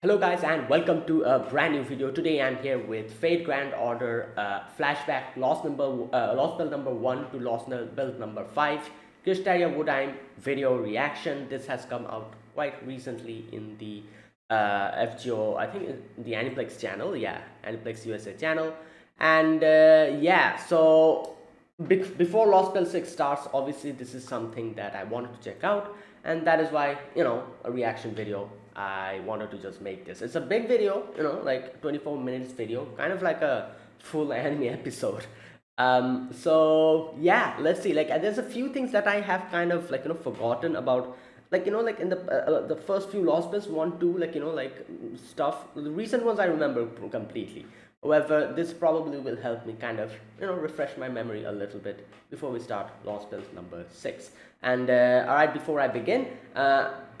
Hello guys and welcome to a brand new video. Today I'm here with Fate Grand Order Flashback Lostbelt number 1 to Lostbelt number 5 Kirschtaria Wodime video reaction. This has come out quite recently in the FGO, I think the Aniplex channel, yeah, Aniplex USA channel. And yeah, so before Lostbelt 6 starts, obviously this is something that I wanted to check out, and that is why, a reaction video. I wanted to just make this. It's a big video, like 24 minutes video, kind of like a full anime episode. So yeah, let's see. Like, there's a few things that I have kind of like forgotten about, like in the first few Lost Belts 1, 2, like stuff. The recent ones I remember completely. However, this probably will help me kind of refresh my memory a little bit before we start Lost Belts number 6. And all right, before I begin,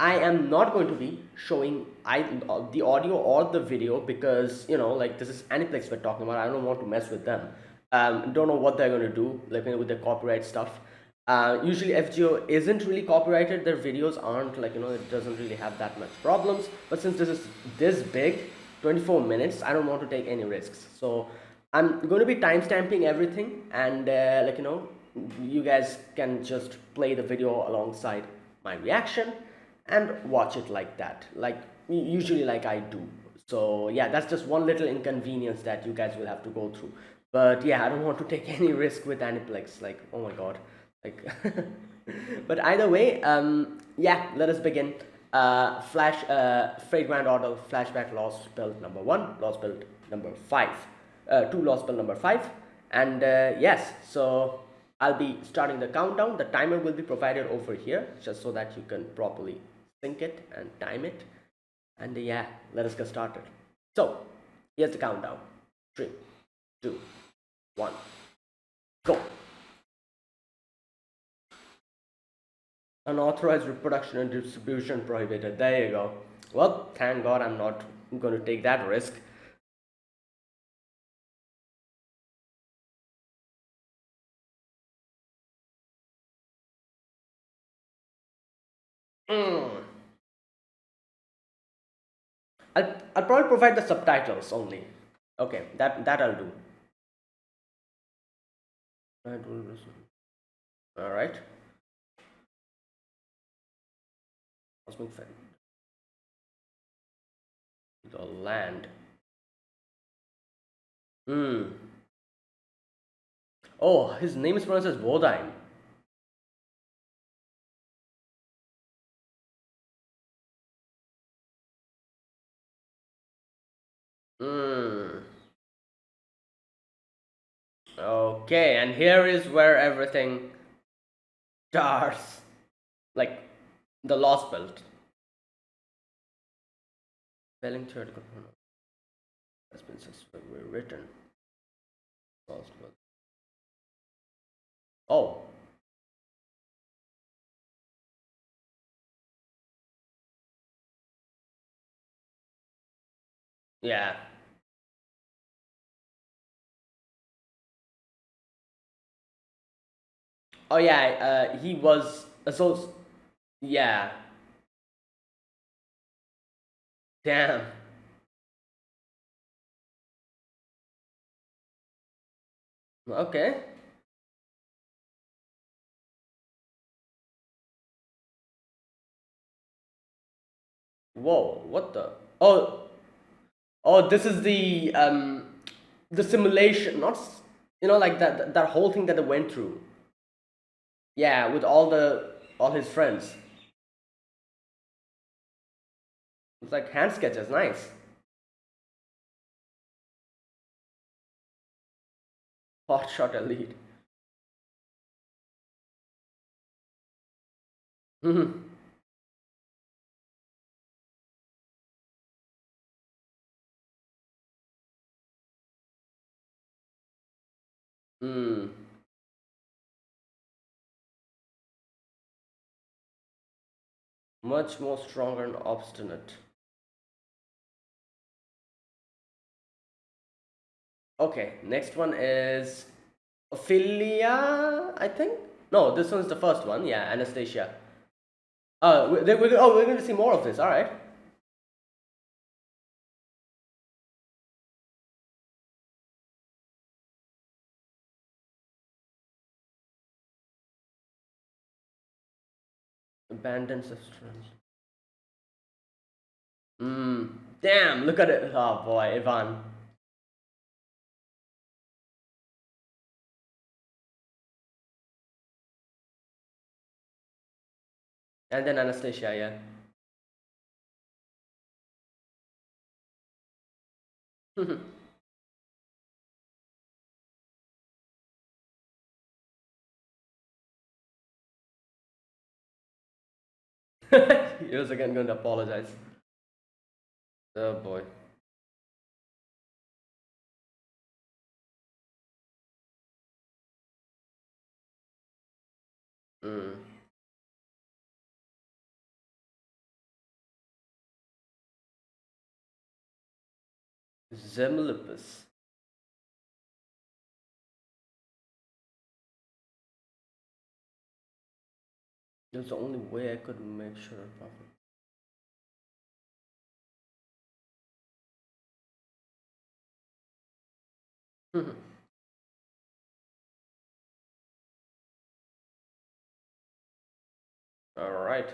I am not going to be showing the audio or the video because like this is Aniplex we're talking about. I don't want to mess with them. Don't know what they're going to do like with the copyright stuff. Usually FGO isn't really copyrighted. Their videos aren't like it doesn't really have that much problems. But since this is this big, 24 minutes, I don't want to take any risks. So I'm going to be timestamping everything, and you guys can just play the video alongside my reaction and watch it like that, like usually like I do. So yeah, that's just one little inconvenience that you guys will have to go through. But yeah, I don't want to take any risk with Aniplex, like, oh my god, like but either way, yeah, let us begin. Fate Grand Order Flashback Lostbelt number 1, Lostbelt number 5, to Lostbelt number 5. And yes, so I'll be starting the countdown. The timer will be provided over here just so that you can properly sync it and time it. And yeah, let us get started. So here's the countdown. 3, 2, 1, go. Unauthorized reproduction and distribution prohibited. There you go. Well, thank God I'm not going to take that risk. Mm. I'll probably provide the subtitles only. Okay, that I'll do. All right. Cosmic Fan. The land. Hmm. Oh, his name is pronounced as Wodime. Hmm. Okay, and here is where everything starts. Like the Lost Belt. Spelling theoretical has been successfully written. Lost Belt. Oh. Yeah. Oh yeah, he was so yeah. Damn. Okay. Whoa, what the? Oh, oh, this is the simulation, not like that whole thing that they went through. Yeah, with all his friends. It's like hand sketches, nice. Hot shot elite. Hmm. Hmm. Much more stronger and obstinate. Okay, next one is Ophelia, I think. No, this one's the first one. Yeah, Anastasia. Oh, we're going to see more of this. All right. Abandoned substance. Damn, look at it. Oh boy, Ivan. And then Anastasia, yeah. He was again going to apologize. Oh boy. Mm. Zemlipus. That's the only way I could make sure of it. All right.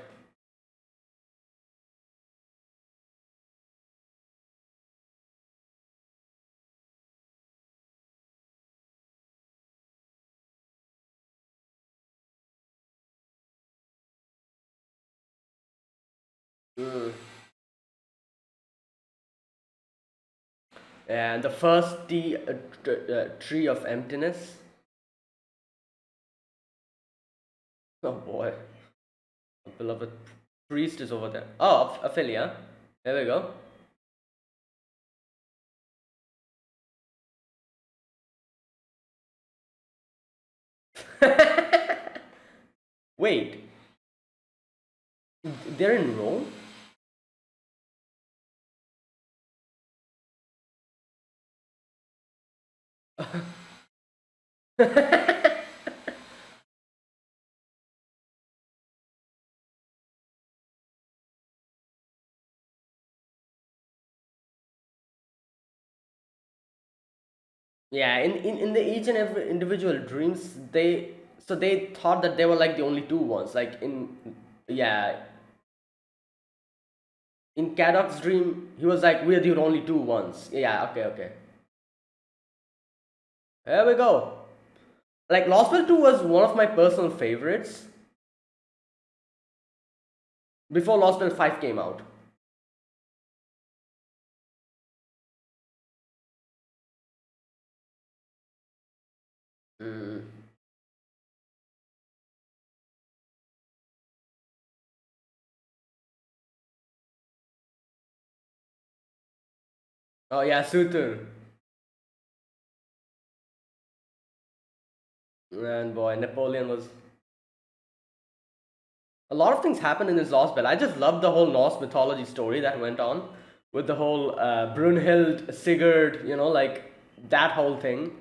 Mm. And the first tree of emptiness. Oh boy. A beloved priest is over there. Oh, Ophelia. There we go. Wait, they're in Rome? Yeah, in the each and every individual dreams, they thought that they were like the only two ones. Like in, yeah, in Cadoc's dream, he was like, we're the only two ones. Yeah, okay, okay. There we go. Like Lostbelt 2 was one of my personal favorites before Lostbelt 5 came out. Mm. Oh yeah, Sutur. And boy, Napoleon was. A lot of things happened in this Lostbelt. I just loved the whole Norse mythology story that went on with the whole Brunhild, Sigurd, like that whole thing.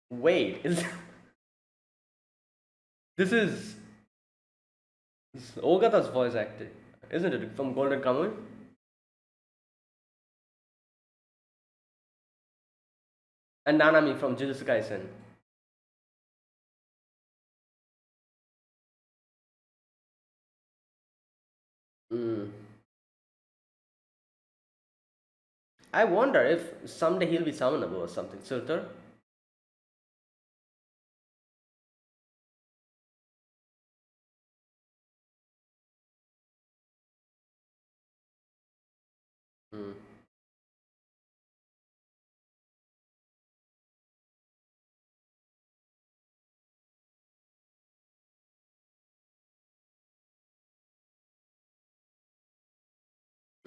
Wait, is this is Ogata's voice acting, isn't it? From Golden Kamuy? And Nanami from Jujutsu Kaisen. Mm. I wonder if someday he'll be summonable or something. Surtur? Mm.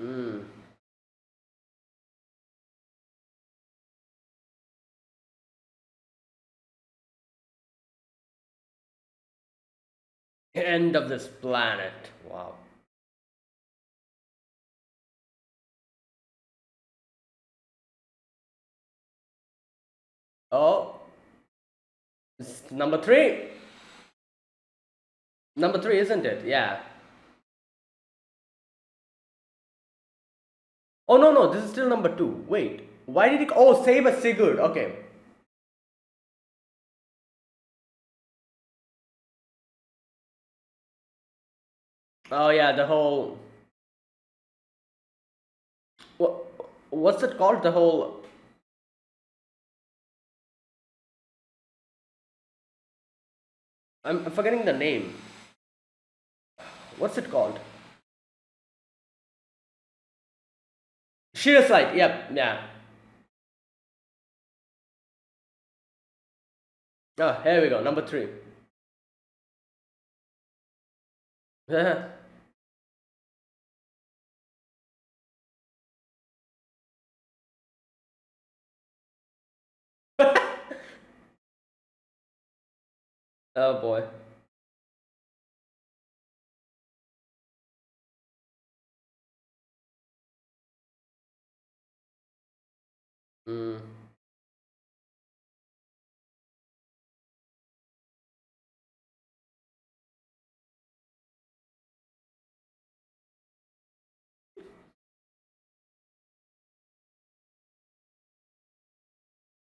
Mm. End of this planet. Wow. Oh, it's number three. Number three, isn't it? Yeah. Oh no no, this is still number two. Wait, why did it? Oh, Saber Sigurd. Okay. Oh yeah, the whole what what's it called? The whole I'm forgetting the name. What's it called? Sheer slide. Yep. Yeah. Oh, here we go. Number three. Oh boy. Mm.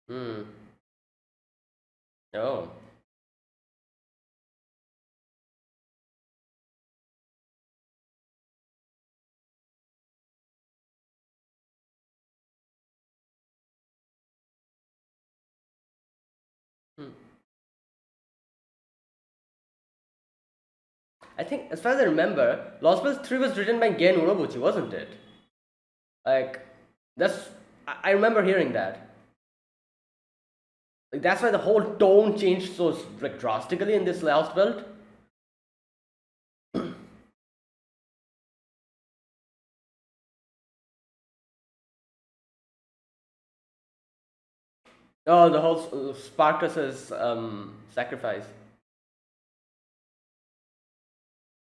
Mm. Oh. Hmm. I think, as far as I remember, Lost Boys 3 was written by Gen Urobuchi, wasn't it? Like, that's. I remember hearing that. Like, that's why the whole tone changed so like drastically in this Lost Belt. Oh, the whole Spartacus sacrifice.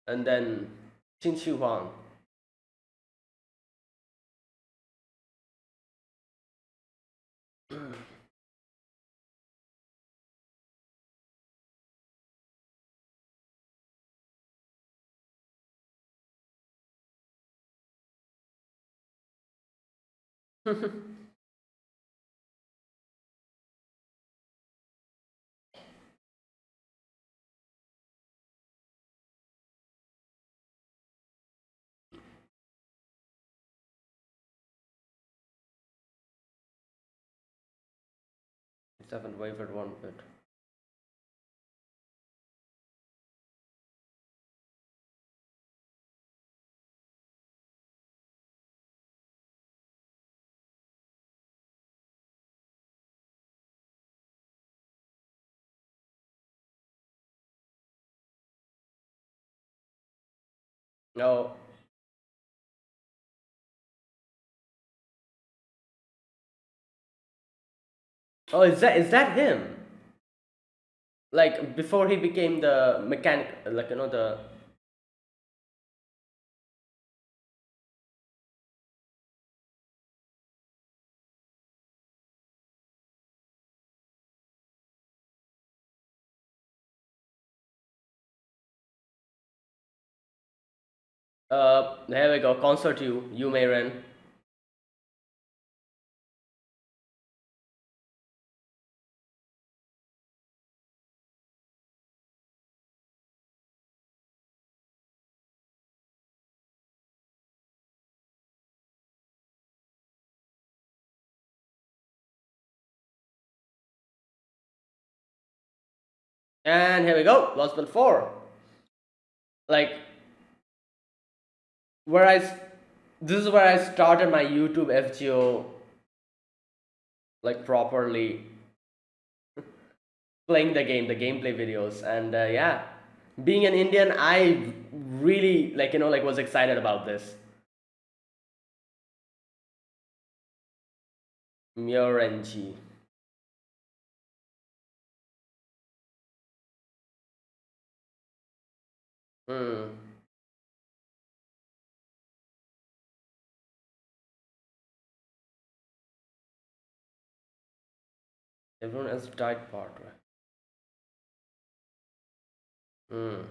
And then Qin Shi Huang. It haven't wavered one bit. No. Oh, is that him? Like before he became the mechanic, like the. Here we go. Concert you may run. And here we go. Lost Belt 4. Like where this is where I started my YouTube FGO like properly playing the gameplay videos, and yeah, being an Indian, I really like like was excited about this. Murenji. Hmm. Everyone else died part, right? Hmm.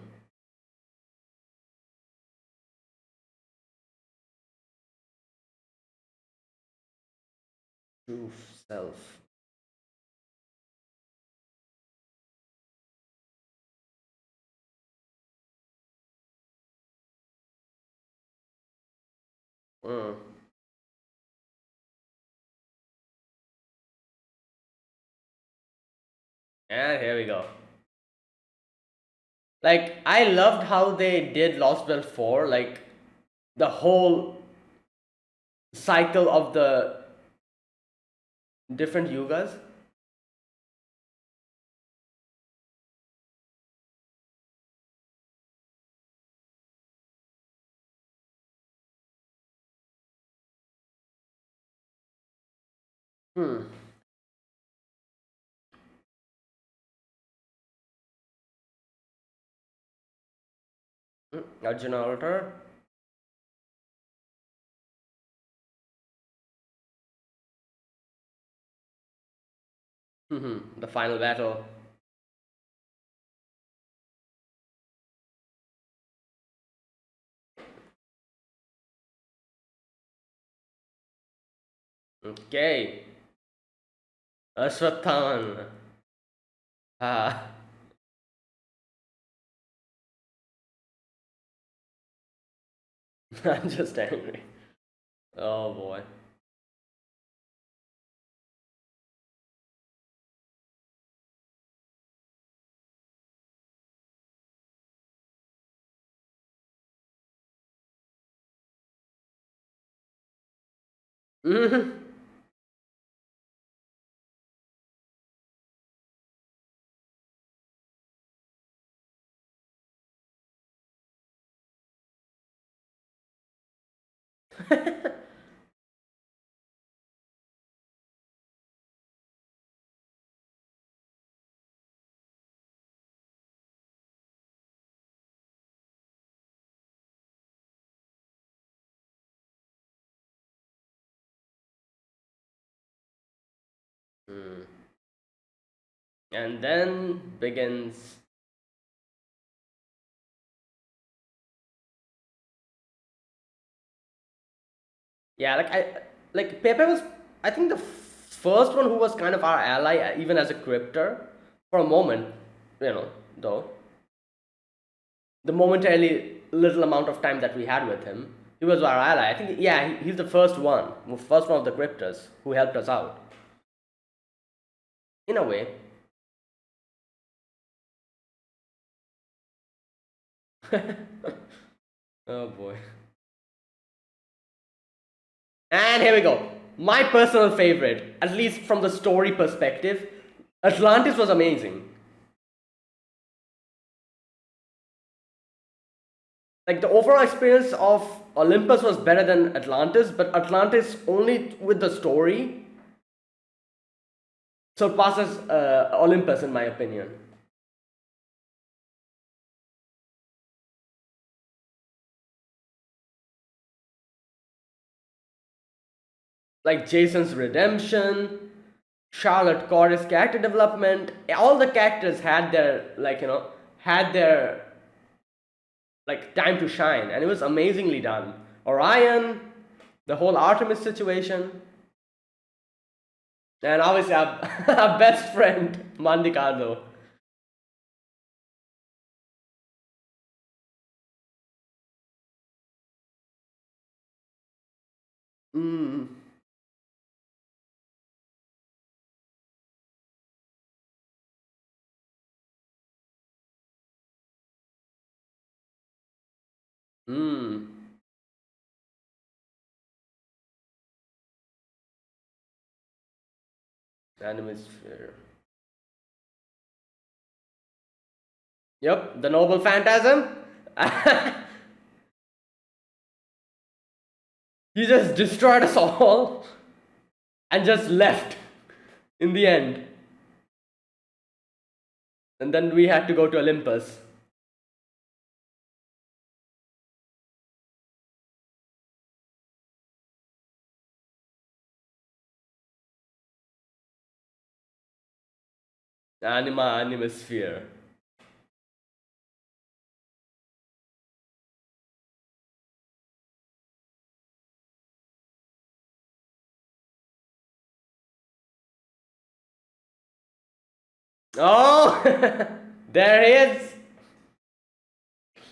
True self. Mm. And here we go. Like, I loved how they did Lost Belt 4, like the whole cycle of the different yugas. Hmm. Arjuna altar. The final battle. Okay. Ashwatthama. Ah. I'm just angry. Oh boy. Mhm. Hmm. And then begins. Yeah, like Pepe was, I think, the first one who was kind of our ally, even as a crypter, for a moment, you know, though. The momentarily little amount of time that we had with him, he was our ally. I think, yeah, he's the first one of the cryptors who helped us out, in a way. Oh boy. And here we go. My personal favorite, at least from the story perspective, Atlantis was amazing. Like the overall experience of Olympus was better than Atlantis, but Atlantis only with the story surpasses Olympus in my opinion. Like Jason's redemption, Charlotte Corey's character development, all the characters had their had their like time to shine, and it was amazingly done. Orion, the whole Artemis situation, and obviously our, our best friend Mandicardo. Mm, mm, Animosphere. Yep, the noble phantasm. He just destroyed us all and just left in the end. And then we had to go to Olympus. Animosphere. Oh, there he is.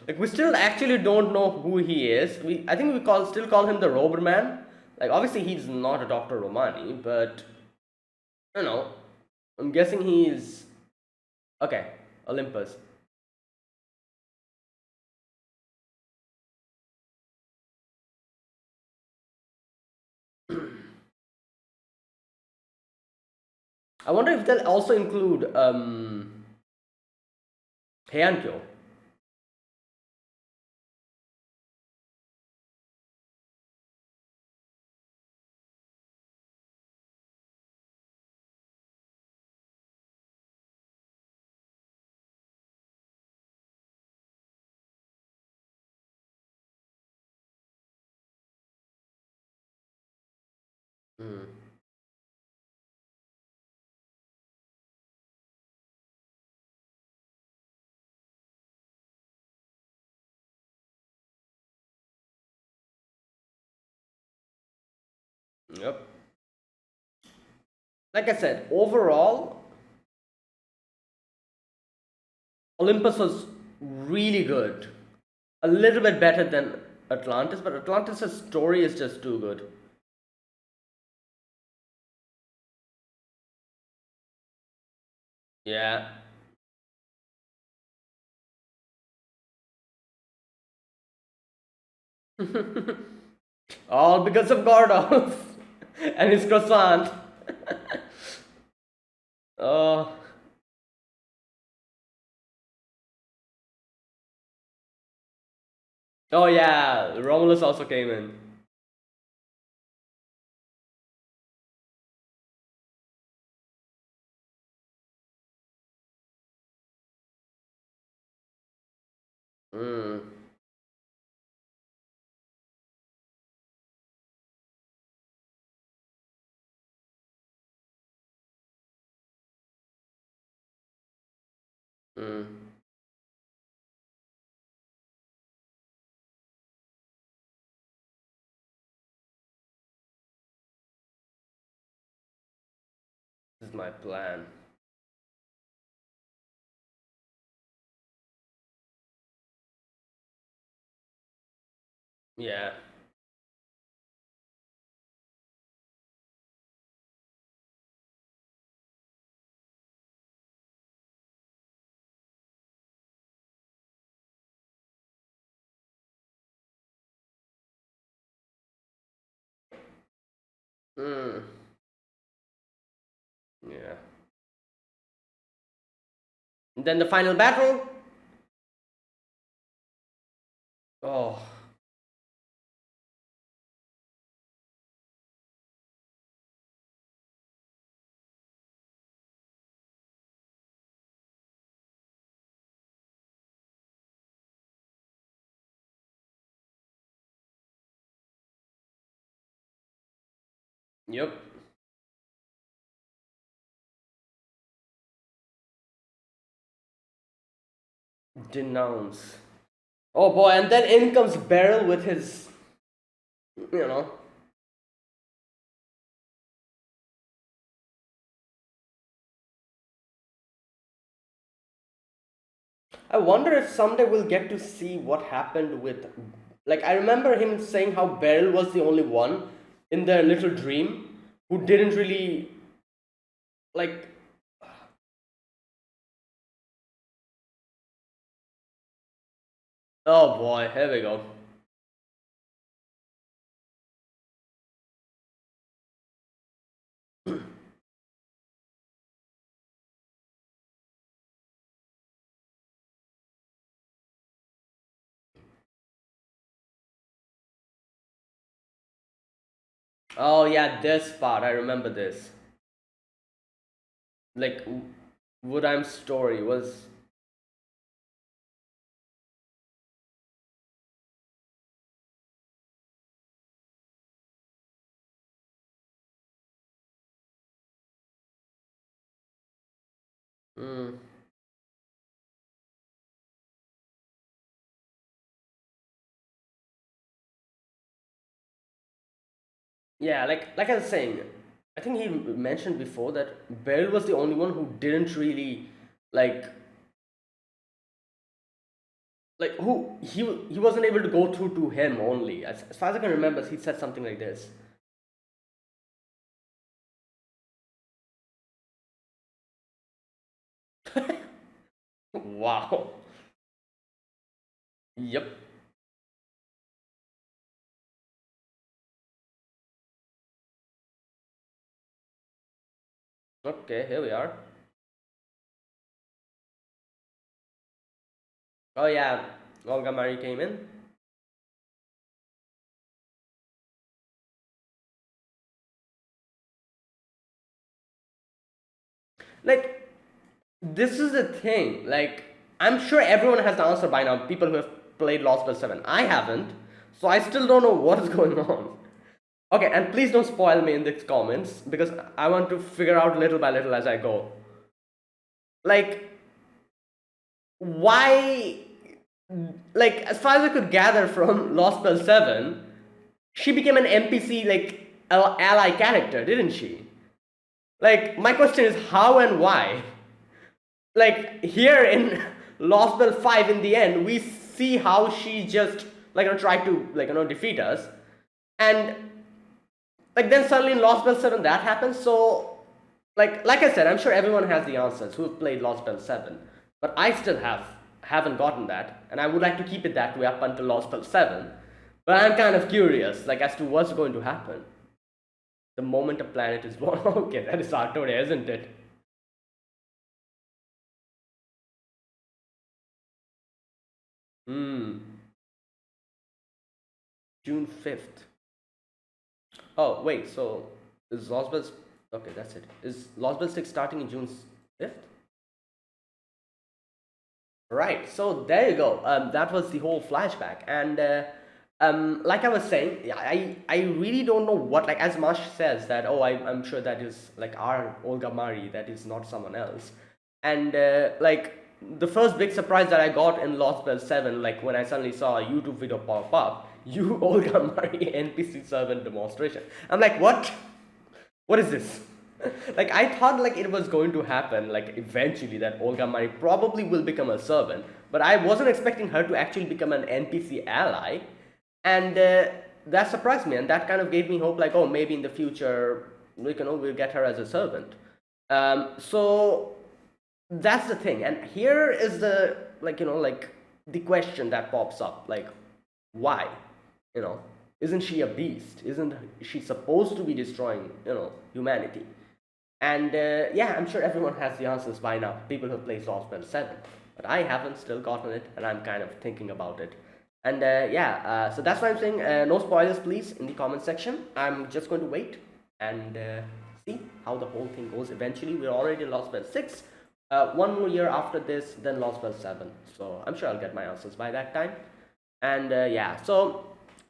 Like we still actually don't know who he is. I think we still call him the Roberman. Like obviously he's not a Dr. Romani, but I don't know. I'm guessing he's okay. Olympus. I wonder if they'll also include Heiankyo. Hmm. Yep. Like I said, overall, Olympus was really good. A little bit better than Atlantis, but Atlantis' story is just too good. Yeah. All because of Gordon and his croissant. Oh, oh yeah, Romulus also came in. Mm, mm. This is my plan. Yeah. Mm, yeah. And then the final battle. Oh, yep. Denounce. Oh boy, and then in comes Beryl with his, you know. I wonder if someday we'll get to see what happened with. Like, I remember him saying how Beryl was the only one in their little dream who didn't really, like. Oh boy, here we go. Oh yeah, this part, I remember this. Like, Woodheim's story was. Mm, yeah, like I was saying, I think he mentioned before that Beryl was the only one who didn't really, like, Like who he wasn't able to go through to him only. As far as I can remember, he said something like this. Wow. Yep. Okay, here we are. Oh yeah, Olga Mari came in. Like this is the thing. Like I'm sure everyone has the answer by now. People who have played Lost Bell 7. I haven't, so I still don't know what is going on. Okay, and please don't spoil me in the comments because I want to figure out little by little as I go. Like why? Like as far as I could gather from Lost Bell 7, she became an NPC like ally character, didn't she? Like my question is how and why? Like here in Lost Bell 5 in the end, we see how she just like tried to defeat us. And like then suddenly in Lost Bell 7 that happens. So like I said, I'm sure everyone has the answers who've played Lost Bell 7. But I still haven't gotten that, and I would like to keep it that way up until Lost Bell 7. But I'm kind of curious, like as to what's going to happen. The moment a planet is born. Okay, that is Artoria, isn't it? Hmm. June 5th. Oh, wait, so is Lost Bells. Okay, that's it. Is Lost Bells 6 starting in June 5th? Right, so there you go. That was the whole flashback. And like I was saying, yeah, I really don't know what, like, as Marsh says, that, oh, I'm sure that is like our Olga Mari, that is not someone else. And like, the first big surprise that I got in Lost Bell 7, like when I suddenly saw a YouTube video pop up, you Olga Mari NPC servant demonstration. I'm like, what is this? Like I thought like it was going to happen like eventually that Olga Mari probably will become a servant, but I wasn't expecting her to actually become an NPC ally, and that surprised me, and that kind of gave me hope. Like, oh, maybe in the future we'll get her as a servant. So that's the thing, and here is the like the question that pops up, like why, you know isn't she a beast? Isn't she supposed to be destroying humanity? And yeah, I'm sure everyone has the answers by now. People who play Software 7. But I haven't still gotten it, and I'm kind of thinking about it. And yeah, so that's why I'm saying no spoilers, please, in the comment section. I'm just going to wait and see how the whole thing goes. Eventually, we're already Lost Bell 6. One more year after this, then Lost Bell 7. So I'm sure I'll get my answers by that time. And yeah, so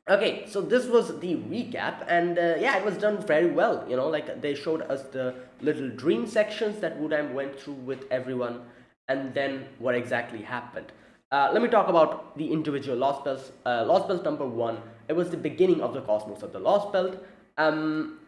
okay, so this was the recap, and yeah, it was done very well. Like they showed us the little dream sections that Wudam went through with everyone, and then what exactly happened. Let me talk about the individual Lost Belts. Lost Belt number 1, it was the beginning of the cosmos of the Lost Belt.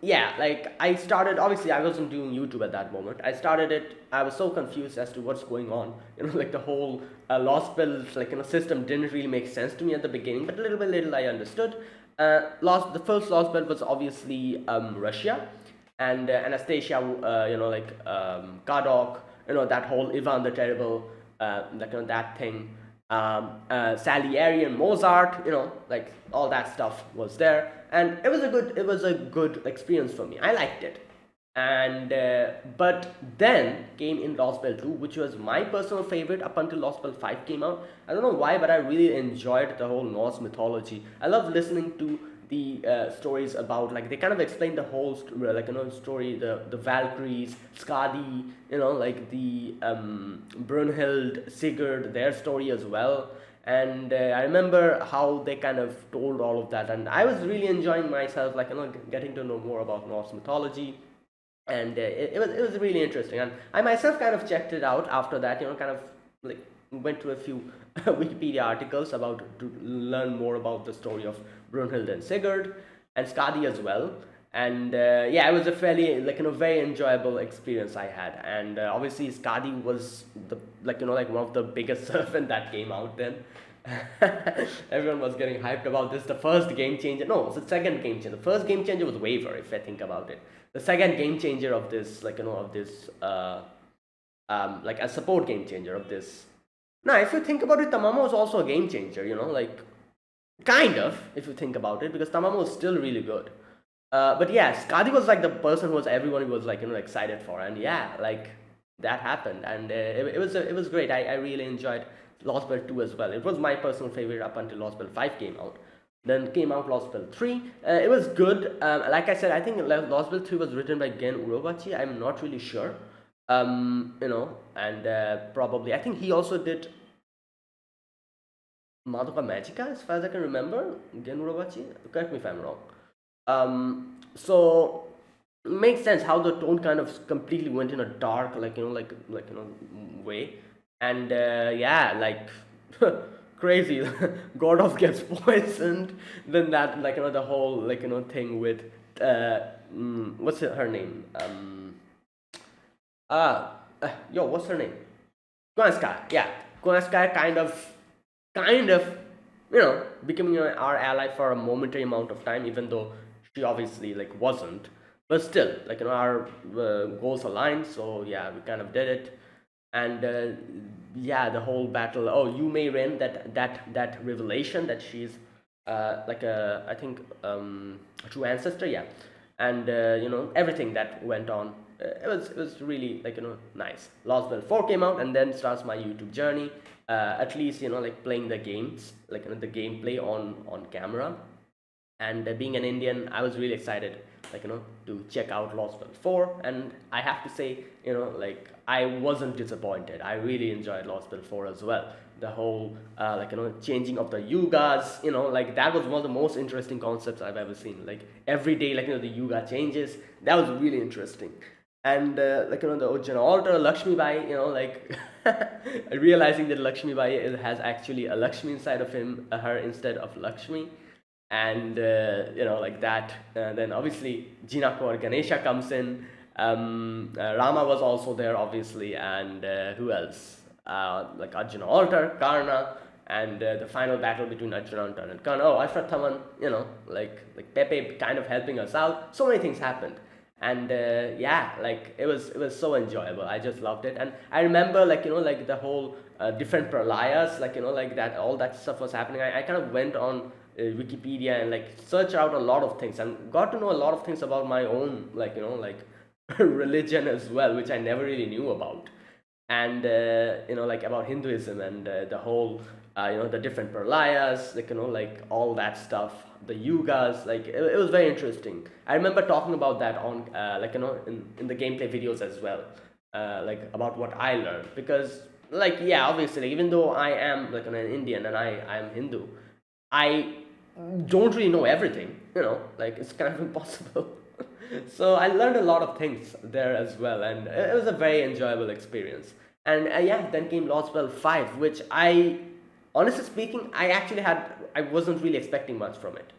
Yeah, like I started, obviously I wasn't doing YouTube at that moment. I started it, I was so confused as to what's going on. Like the whole Lost Belt system didn't really make sense to me at the beginning, but little by little I understood. The first Lost Belt was obviously Russia, and Anastasia, Kardok, that whole Ivan the Terrible, that thing. Salieri, Mozart, like all that stuff was there, and it was a good experience for me. I liked it, and but then came in Lost Bell 2, which was my personal favorite up until Lost Bell 5 came out. I don't know why, but I really enjoyed the whole Norse mythology. I love listening to the stories about, like, they kind of explain the whole story, the Valkyries, Skadi, like the Brunhild, Sigurd, their story as well. And I remember how they kind of told all of that, and I was really enjoying myself, like, getting to know more about Norse mythology. And it was really interesting, and I myself kind of checked it out after that, kind of like went to a few Wikipedia articles about to learn more about the story of Brunhild and Sigurd and Skadi as well. And yeah, it was a fairly very enjoyable experience I had. And obviously Skadi was the like one of the biggest servant that came out then. Everyone was getting hyped about this. The first game changer, no, it's the second game changer. The first game changer was Waiver, if I think about it. The second game changer of this, of this, like a support game changer of this. Now, if you think about it, Tamamo is also a game changer. Kind of, if you think about it, because Tamamo is still really good. But yeah, Skadi was like the person who was everyone was excited for, and yeah, like that happened, and it was great. I really enjoyed Lostbelt 2 as well. It was my personal favorite up until Lostbelt 5 came out. Then came out Lostbelt 3. It was good. Like I said, I think Lostbelt 3 was written by Gen Urobachi. I'm not really sure. And probably I think he also did Madoka Magica, as far as I can remember. Gen Urobachi. Correct me if I'm wrong. So makes sense how the tone kind of completely went in a dark, way, and yeah, like crazy. Gordov gets poisoned. Then that, the whole thing with what's her name? What's her name? Konosuke. Yeah, Konosuke kind of becoming our ally for a momentary amount of time, even though she obviously wasn't, but still our goals aligned, so yeah, we kind of did it. And yeah, the whole battle, oh, Yume Ren, that revelation that she's I think a true ancestor, yeah. And everything that went on, it was really nice. Lostbelt 4 came out, and then starts my YouTube journey, at least playing the games, the gameplay on camera. And being an Indian, I was really excited to check out Lostbelt 4, and I have to say I wasn't disappointed. I really enjoyed Lostbelt 4 as well. The whole changing of the yugas, that was one of the most interesting concepts I've ever seen. Every day the yuga changes. That was really interesting. And the Ojana altar, Lakshmi Bai, realizing that Lakshmi Bai has actually a Lakshmi inside of her instead of Lakshmi. And that, then obviously Jinako or Ganesha comes in. Rama was also there, obviously, and who else? Arjuna altar, Karna, and the final battle between Arjuna altar and Karna. Oh, Ashwatthama, like Pepe kind of helping us out. So many things happened, and yeah, it was so enjoyable. I just loved it. And I remember the whole different pralayas, that all that stuff was happening. I kind of went on Wikipedia and search out a lot of things, and got to know a lot of things about my own religion as well, which I never really knew about. And about Hinduism, and the whole the different pralayas, all that stuff, the yugas. It was very interesting. I remember talking about that on in the gameplay videos as well, about what I learned, because yeah, obviously, even though I am an Indian and I am Hindu, I don't really know everything. It's kind of impossible. So I learned a lot of things there as well, and it was a very enjoyable experience. And yeah, then came Lostbelt 5, which honestly speaking, I wasn't really expecting much from it.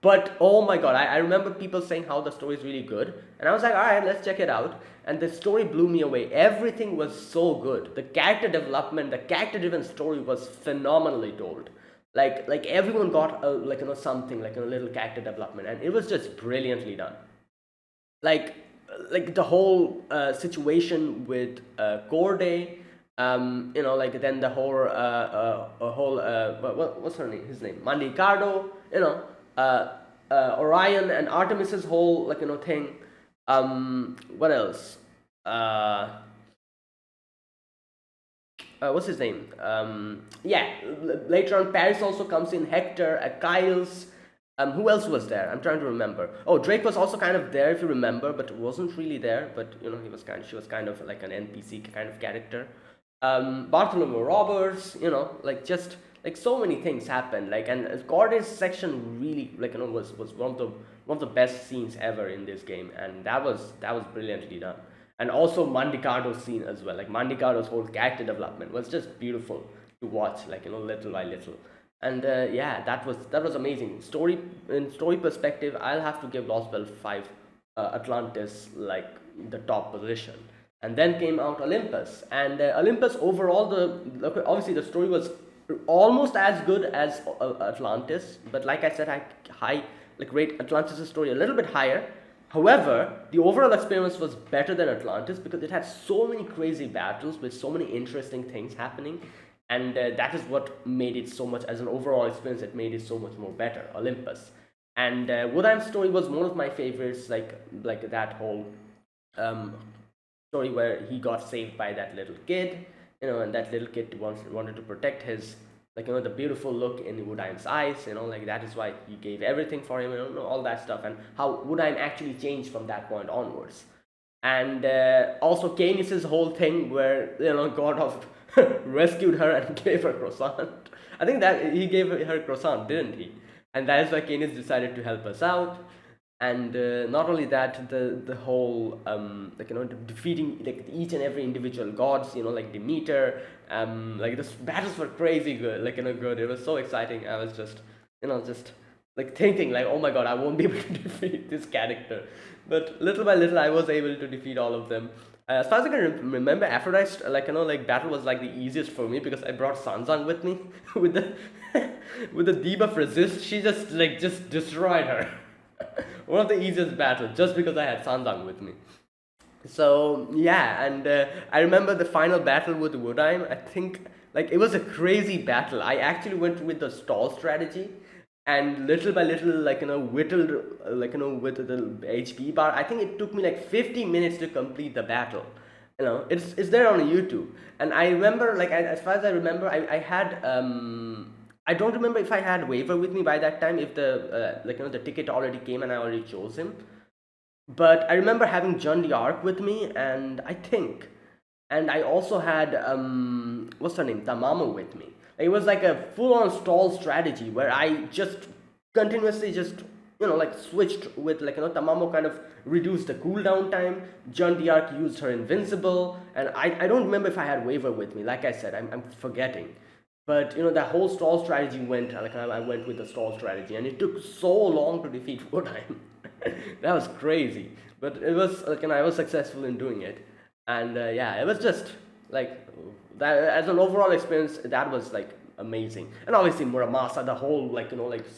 But oh my god, I remember people saying how the story is really good, and I was like, alright, let's check it out. And the story blew me away. Everything was so good. The character development, the character-driven story was phenomenally told. Everyone got something, a little character development, and it was just brilliantly done. Like the whole situation with Corday, then the what's her name? His name, Mandicardo, Orion and Artemis's whole thing. What else? What's his name? Yeah, later on Paris also comes in. Hector, Kyles. Who else was there? I'm trying to remember. Oh, Drake was also kind of there, if you remember, but wasn't really there. But she was kind of like an NPC kind of character. Bartholomew Roberts, just so many things happened. And Corday's section really was one of the best scenes ever in this game, and that was brilliantly done. And also Mandicardo's scene as well. Mandicardo's whole character development was just beautiful to watch. Little by little. And yeah, that was amazing. Story perspective, I'll have to give Lostbelt 5 Atlantis the top position. And then came out Olympus, and Olympus overall, obviously the story was almost as good as Atlantis, but like I said, rate Atlantis' story a little bit higher. However, the overall experience was better than Atlantis because it had so many crazy battles with so many interesting things happening, and that is what made it so much, as an overall experience, it made it so much more better. Olympus. And Wodime's story was one of my favorites, like that whole um, story where he got saved by that little kid, and that little kid wanted to protect his, the beautiful look in Wodime's eyes, like that is why he gave everything for him, all that stuff, and how Wodime actually changed from that point onwards. And also Canis's whole thing where, God of rescued her and gave her croissant. I think that he gave her croissant, didn't he? And that is why Canis decided to help us out. And not only that, the whole defeating each and every individual gods, like Demeter, the battles were crazy good, good. It was so exciting. I was just thinking like, oh my god, I won't be able to defeat this character, but little by little I was able to defeat all of them. As far as I can remember, Aphrodite, battle was the easiest for me because I brought Sanzang with me. with the with the debuff resist, she just destroyed her. One of the easiest battles, just because I had Sanzang with me. So yeah, and I remember the final battle with Wodime. I think it was a crazy battle. I actually went with the stall strategy, and little by little, whittled, with the HP bar. I think it took me 50 minutes to complete the battle. It's there on YouTube, and I remember, as far as I remember, I had I don't remember if I had Waiver with me by that time, if the the ticket already came and I already chose him. But I remember having John the Arc with me, and I also had what's her name, Tamamo with me. It was a full-on stall strategy where I just continuously switched with Tamamo kind of reduced the cooldown time. John the Arc used her invincible, and I don't remember if I had Waiver with me. Like I said, I'm forgetting. But that whole stall strategy went, I went with the stall strategy, and it took so long to defeat Wodime. That was crazy, but it was I was successful in doing it, and yeah, it was just that as an overall experience. That was amazing. And obviously Muramasa, the whole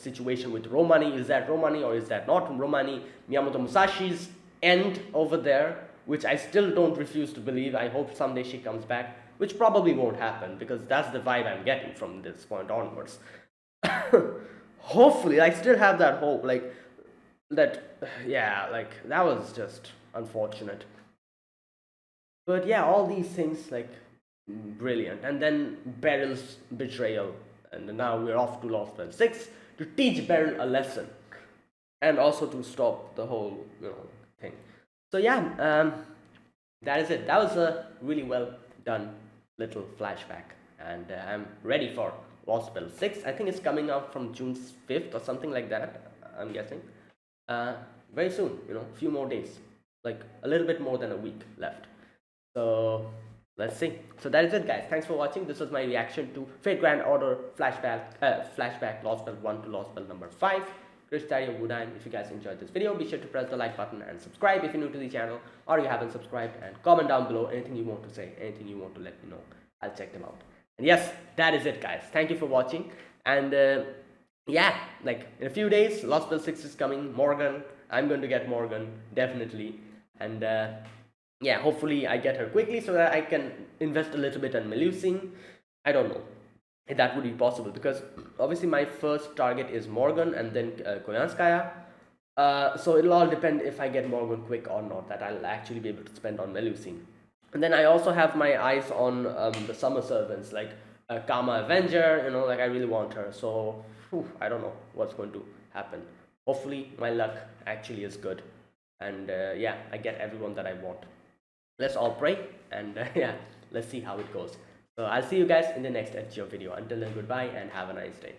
situation with Romani, is that Romani or is that not Romani? Miyamoto Musashi's end over there, which I still don't refuse to believe. I hope someday she comes back, which probably won't happen because that's the vibe I'm getting from this point onwards. Hopefully, I still have that hope, that, yeah, that was just unfortunate. But yeah, all these things, brilliant. And then Beryl's betrayal, and now we're off to Lostbelt 6 to teach Beryl a lesson, and also to stop the whole, thing. So yeah, that is it. That was a really well done little flashback, and I'm ready for Lostbelt 6. I think it's coming out from June 5th or something like that, I'm guessing. Very soon, a few more days, a little bit more than a week left. So let's see. So that is it, guys. Thanks for watching. This was my reaction to Fate Grand Order Flashback Lostbelt 1 to Lostbelt number 5. Kirschtaria Wodime. If you guys enjoyed this video, be sure to press the like button and subscribe if you're new to the channel or you haven't subscribed, and comment down below anything you want to say, anything you want to let me know. I'll check them out. And yes, that is it, guys. Thank you for watching. And yeah, in a few days, Lostbelt 6 is coming. Morgan. I'm going to get Morgan, definitely. And yeah, hopefully I get her quickly so that I can invest a little bit on Melusine. I don't know if that would be possible, because obviously my first target is Morgan and then Koyanskaya. So it'll all depend if I get Morgan quick or not, that I'll actually be able to spend on Melusine. And then I also have my eyes on the summer servants, Kama Avenger, I really want her. So I don't know what's going to happen. Hopefully my luck actually is good, and yeah, I get everyone that I want. Let's all pray, and yeah, let's see how it goes. So I'll see you guys in the next FGO video. Until then, goodbye and have a nice day.